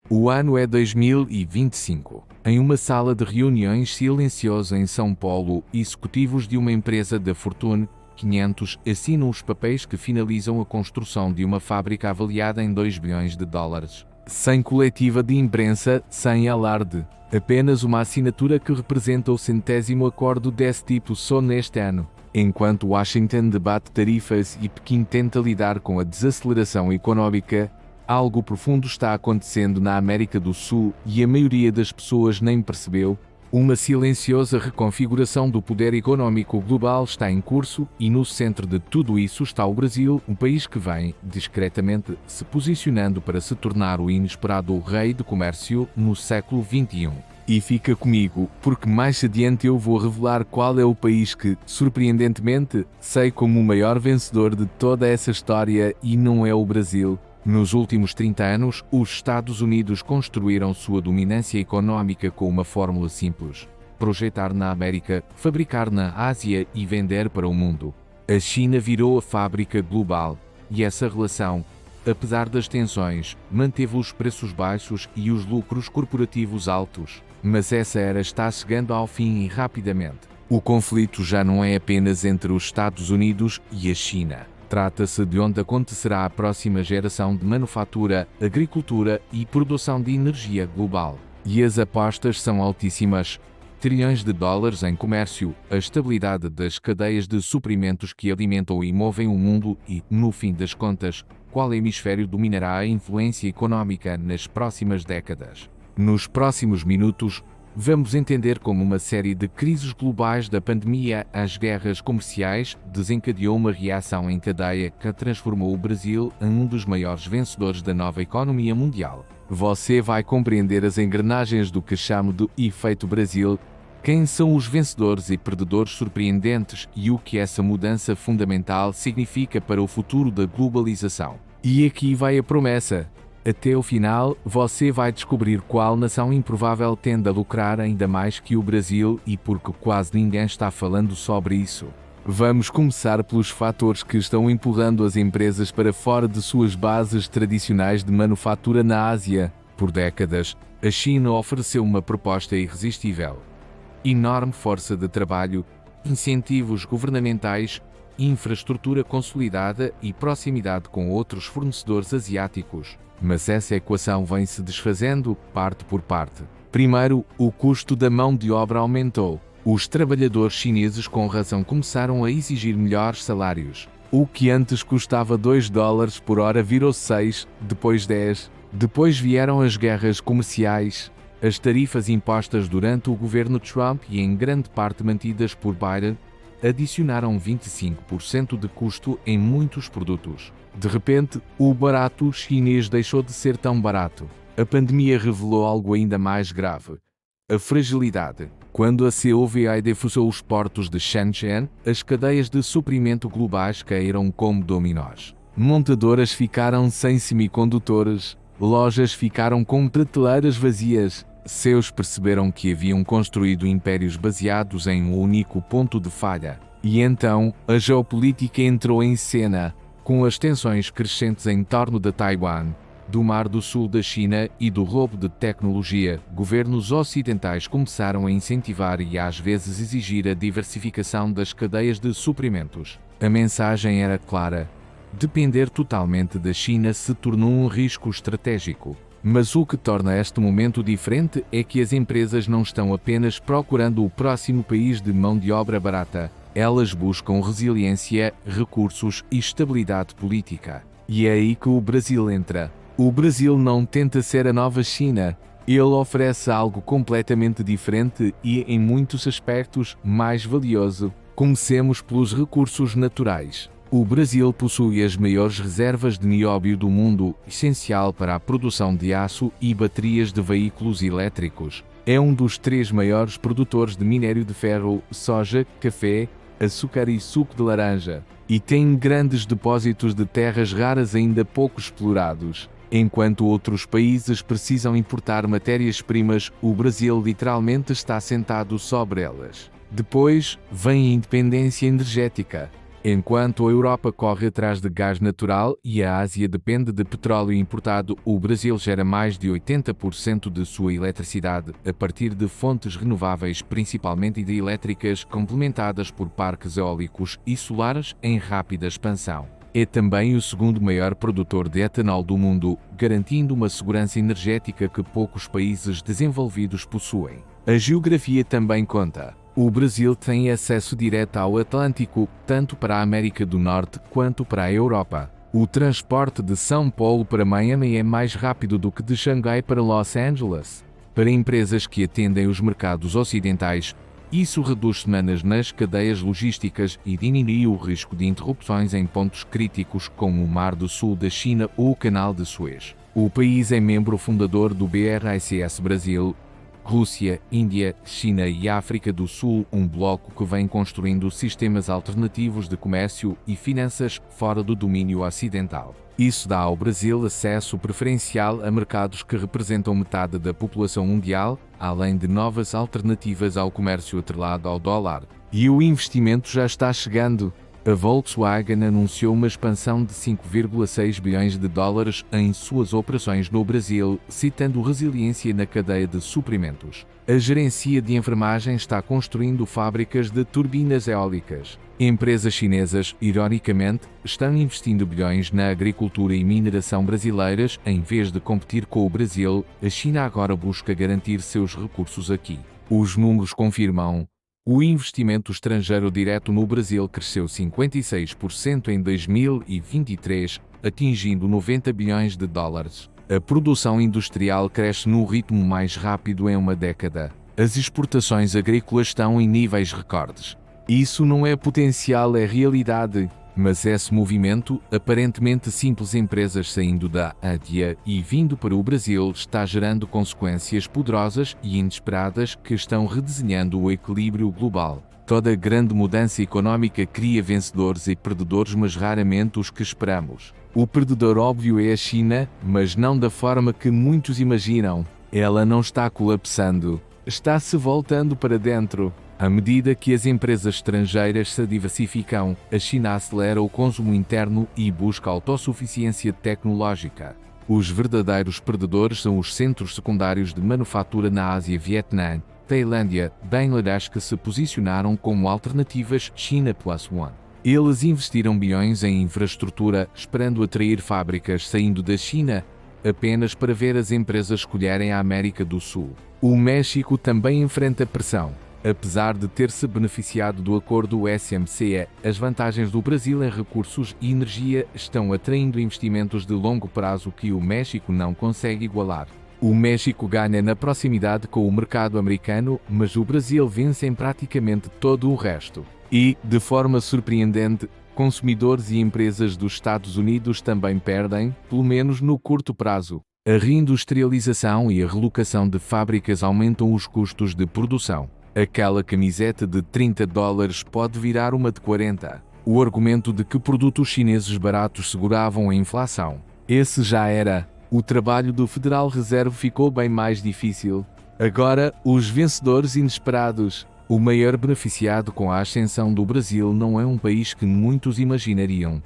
O ano é 2025. Em uma sala de reuniões silenciosa em São Paulo, executivos de uma empresa da Fortune 500 assinam os papéis que finalizam a construção de uma fábrica avaliada em 2 bilhões de dólares. Sem coletiva de imprensa, sem alarde. Apenas uma assinatura que representa o 100º acordo desse tipo só neste ano. Enquanto Washington debate tarifas e Pequim tenta lidar com a desaceleração econômica, algo profundo está acontecendo na América do Sul e a maioria das pessoas nem percebeu. Uma silenciosa reconfiguração do poder econômico global está em curso e no centro de tudo isso está o Brasil, um país que vem, discretamente, se posicionando para se tornar o inesperado rei do comércio no século XXI. E fica comigo, porque mais adiante eu vou revelar qual é o país que, surpreendentemente, sei como o maior vencedor de toda essa história e não é o Brasil. Nos últimos 30 anos, os Estados Unidos construíram sua dominância econômica com uma fórmula simples: projetar na América, fabricar na Ásia e vender para o mundo. A China virou a fábrica global, e essa relação, apesar das tensões, manteve os preços baixos e os lucros corporativos altos. Mas essa era está chegando ao fim e rapidamente. O conflito já não é apenas entre os Estados Unidos e a China. Trata-se de onde acontecerá a próxima geração de manufatura, agricultura e produção de energia global. E as apostas são altíssimas. Trilhões de dólares em comércio, a estabilidade das cadeias de suprimentos que alimentam e movem o mundo e, no fim das contas, qual hemisfério dominará a influência econômica nas próximas décadas. Nos próximos minutos, vamos entender como uma série de crises globais, da pandemia às guerras comerciais, desencadeou uma reação em cadeia que transformou o Brasil em um dos maiores vencedores da nova economia mundial. Você vai compreender as engrenagens do que chamo de efeito Brasil, quem são os vencedores e perdedores surpreendentes e o que essa mudança fundamental significa para o futuro da globalização. E aqui vai a promessa. Até o final, você vai descobrir qual nação improvável tende a lucrar ainda mais que o Brasil e porque quase ninguém está falando sobre isso. Vamos começar pelos fatores que estão empurrando as empresas para fora de suas bases tradicionais de manufatura na Ásia. Por décadas, a China ofereceu uma proposta irresistível. Enorme força de trabalho, incentivos governamentais, infraestrutura consolidada e proximidade com outros fornecedores asiáticos. Mas essa equação vem se desfazendo, parte por parte. Primeiro, o custo da mão de obra aumentou. Os trabalhadores chineses com razão começaram a exigir melhores salários. O que antes custava 2 dólares por hora virou 6, depois 10. Depois vieram as guerras comerciais. As tarifas impostas durante o governo Trump e em grande parte mantidas por Biden adicionaram 25% de custo em muitos produtos. De repente, o barato chinês deixou de ser tão barato. A pandemia revelou algo ainda mais grave: a fragilidade. Quando a COVID defusou os portos de Shenzhen, as cadeias de suprimento globais caíram como dominós. Montadoras ficaram sem semicondutores, lojas ficaram com prateleiras vazias. Seus perceberam que haviam construído impérios baseados em um único ponto de falha. E então, a geopolítica entrou em cena, com as tensões crescentes em torno de Taiwan, do Mar do Sul da China e do roubo de tecnologia. Governos ocidentais começaram a incentivar e às vezes exigir a diversificação das cadeias de suprimentos. A mensagem era clara: depender totalmente da China se tornou um risco estratégico. Mas o que torna este momento diferente é que as empresas não estão apenas procurando o próximo país de mão de obra barata. Elas buscam resiliência, recursos e estabilidade política. E é aí que o Brasil entra. O Brasil não tenta ser a nova China. Ele oferece algo completamente diferente e, em muitos aspectos, mais valioso. Comecemos pelos recursos naturais. O Brasil possui as maiores reservas de nióbio do mundo, essencial para a produção de aço e baterias de veículos elétricos. É um dos 3 maiores produtores de minério de ferro, soja, café, açúcar e suco de laranja. E tem grandes depósitos de terras raras ainda pouco explorados. Enquanto outros países precisam importar matérias-primas, o Brasil literalmente está sentado sobre elas. Depois, vem a independência energética. Enquanto a Europa corre atrás de gás natural e a Ásia depende de petróleo importado, o Brasil gera mais de 80% de sua eletricidade a partir de fontes renováveis, principalmente hidrelétricas, complementadas por parques eólicos e solares em rápida expansão. É também o segundo maior produtor de etanol do mundo, garantindo uma segurança energética que poucos países desenvolvidos possuem. A geografia também conta. O Brasil tem acesso direto ao Atlântico, tanto para a América do Norte quanto para a Europa. O transporte de São Paulo para Miami é mais rápido do que de Xangai para Los Angeles. Para empresas que atendem os mercados ocidentais, isso reduz semanas nas cadeias logísticas e diminui o risco de interrupções em pontos críticos como o Mar do Sul da China ou o Canal de Suez. O país é membro fundador do BRICS Brasil, Rússia, Índia, China e África do Sul, um bloco que vem construindo sistemas alternativos de comércio e finanças fora do domínio ocidental. Isso dá ao Brasil acesso preferencial a mercados que representam metade da população mundial, além de novas alternativas ao comércio atrelado ao dólar. E o investimento já está chegando. A Volkswagen anunciou uma expansão de 5,6 bilhões de dólares em suas operações no Brasil, citando resiliência na cadeia de suprimentos. A gerência de enfermagem está construindo fábricas de turbinas eólicas. Empresas chinesas, ironicamente, estão investindo bilhões na agricultura e mineração brasileiras. Em vez de competir com o Brasil, a China agora busca garantir seus recursos aqui. Os números confirmam. O investimento estrangeiro direto no Brasil cresceu 56% em 2023, atingindo 90 bilhões de dólares. A produção industrial cresce no ritmo mais rápido em uma década. As exportações agrícolas estão em níveis recordes. Isso não é potencial, é realidade. Mas esse movimento, aparentemente simples, empresas saindo da Ásia e vindo para o Brasil, está gerando consequências poderosas e inesperadas que estão redesenhando o equilíbrio global. Toda grande mudança econômica cria vencedores e perdedores, mas raramente os que esperamos. O perdedor óbvio é a China, mas não da forma que muitos imaginam. Ela não está colapsando, está se voltando para dentro. À medida que as empresas estrangeiras se diversificam, a China acelera o consumo interno e busca autossuficiência tecnológica. Os verdadeiros perdedores são os centros secundários de manufatura na Ásia, Vietnã, Tailândia, Bangladesh, que se posicionaram como alternativas China Plus One. Eles investiram bilhões em infraestrutura, esperando atrair fábricas saindo da China, apenas para ver as empresas escolherem a América do Sul. O México também enfrenta pressão. Apesar de ter se beneficiado do acordo USMCA, as vantagens do Brasil em recursos e energia estão atraindo investimentos de longo prazo que o México não consegue igualar. O México ganha na proximidade com o mercado americano, mas o Brasil vence em praticamente todo o resto. E, de forma surpreendente, consumidores e empresas dos Estados Unidos também perdem, pelo menos no curto prazo. A reindustrialização e a relocação de fábricas aumentam os custos de produção. Aquela camiseta de $30 pode virar uma de 40. O argumento de que produtos chineses baratos seguravam a inflação. Esse já era. O trabalho do Federal Reserve ficou bem mais difícil. Agora, os vencedores inesperados. O maior beneficiado com a ascensão do Brasil não é um país que muitos imaginariam.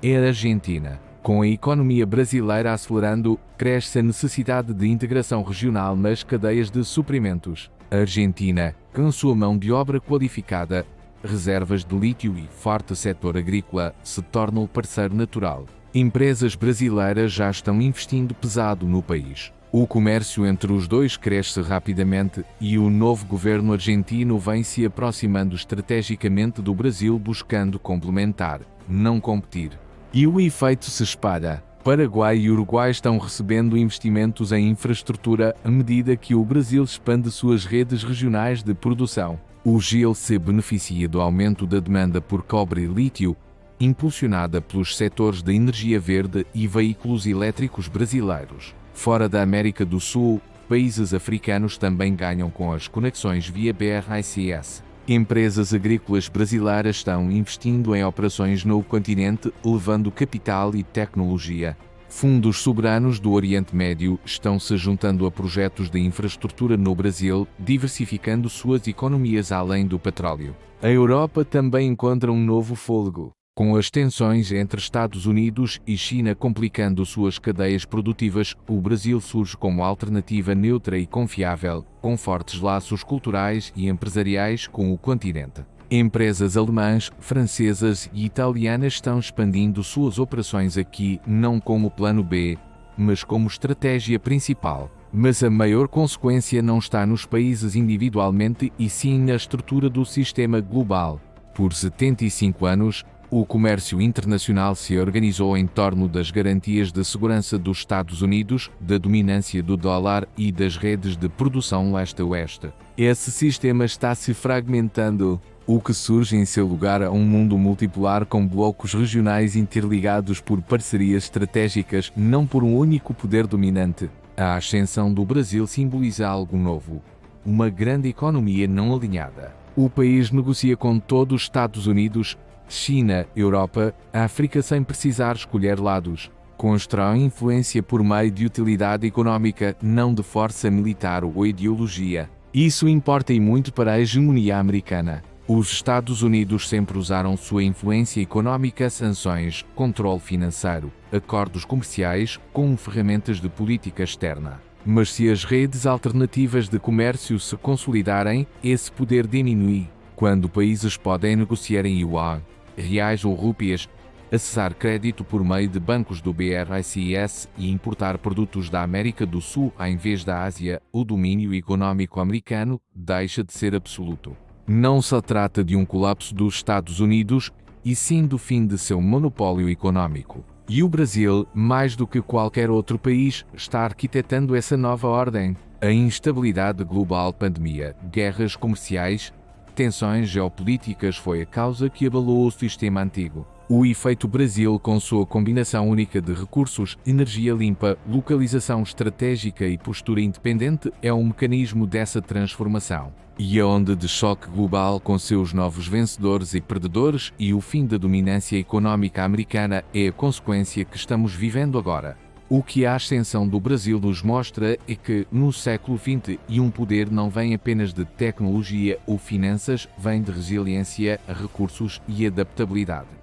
É a Argentina. Com a economia brasileira acelerando, cresce a necessidade de integração regional nas cadeias de suprimentos. A Argentina, com sua mão de obra qualificada, reservas de lítio e forte setor agrícola, se torna o parceiro natural. Empresas brasileiras já estão investindo pesado no país. O comércio entre os dois cresce rapidamente e o novo governo argentino vem se aproximando estrategicamente do Brasil, buscando complementar, não competir. E o efeito se espalha. Paraguai e Uruguai estão recebendo investimentos em infraestrutura à medida que o Brasil expande suas redes regionais de produção. O Chile se beneficia do aumento da demanda por cobre e lítio, impulsionada pelos setores da energia verde e veículos elétricos brasileiros. Fora da América do Sul, países africanos também ganham com as conexões via BRICS. Empresas agrícolas brasileiras estão investindo em operações no continente, levando capital e tecnologia. Fundos soberanos do Oriente Médio estão se juntando a projetos de infraestrutura no Brasil, diversificando suas economias além do petróleo. A Europa também encontra um novo fôlego. Com as tensões entre Estados Unidos e China complicando suas cadeias produtivas, o Brasil surge como alternativa neutra e confiável, com fortes laços culturais e empresariais com o continente. Empresas alemãs, francesas e italianas estão expandindo suas operações aqui não como plano B, mas como estratégia principal. Mas a maior consequência não está nos países individualmente e sim na estrutura do sistema global. Por 75 anos, o comércio internacional se organizou em torno das garantias de segurança dos Estados Unidos, da dominância do dólar e das redes de produção leste-oeste. Esse sistema está se fragmentando, o que surge em seu lugar a um mundo multipolar com blocos regionais interligados por parcerias estratégicas, não por um único poder dominante. A ascensão do Brasil simboliza algo novo, uma grande economia não alinhada. O país negocia com todos os Estados Unidos, China, Europa, África sem precisar escolher lados. Constrói influência por meio de utilidade econômica, não de força militar ou ideologia. Isso importa e muito para a hegemonia americana. Os Estados Unidos sempre usaram sua influência econômica, sanções, controle financeiro, acordos comerciais, como ferramentas de política externa. Mas se as redes alternativas de comércio se consolidarem, esse poder diminui. Quando países podem negociar em yuan, reais ou rúpias, acessar crédito por meio de bancos do BRICS e importar produtos da América do Sul em vez da Ásia, o domínio econômico americano deixa de ser absoluto. Não se trata de um colapso dos Estados Unidos, e sim do fim de seu monopólio econômico. E o Brasil, mais do que qualquer outro país, está arquitetando essa nova ordem. A instabilidade global, pandemia, guerras comerciais, tensões geopolíticas foi a causa que abalou o sistema antigo. O efeito Brasil, com sua combinação única de recursos, energia limpa, localização estratégica e postura independente, é um mecanismo dessa transformação. E a onda de choque global com seus novos vencedores e perdedores e o fim da dominância econômica americana é a consequência que estamos vivendo agora. O que a ascensão do Brasil nos mostra é que, no século XX, um poder não vem apenas de tecnologia ou finanças, vem de resiliência, recursos e adaptabilidade.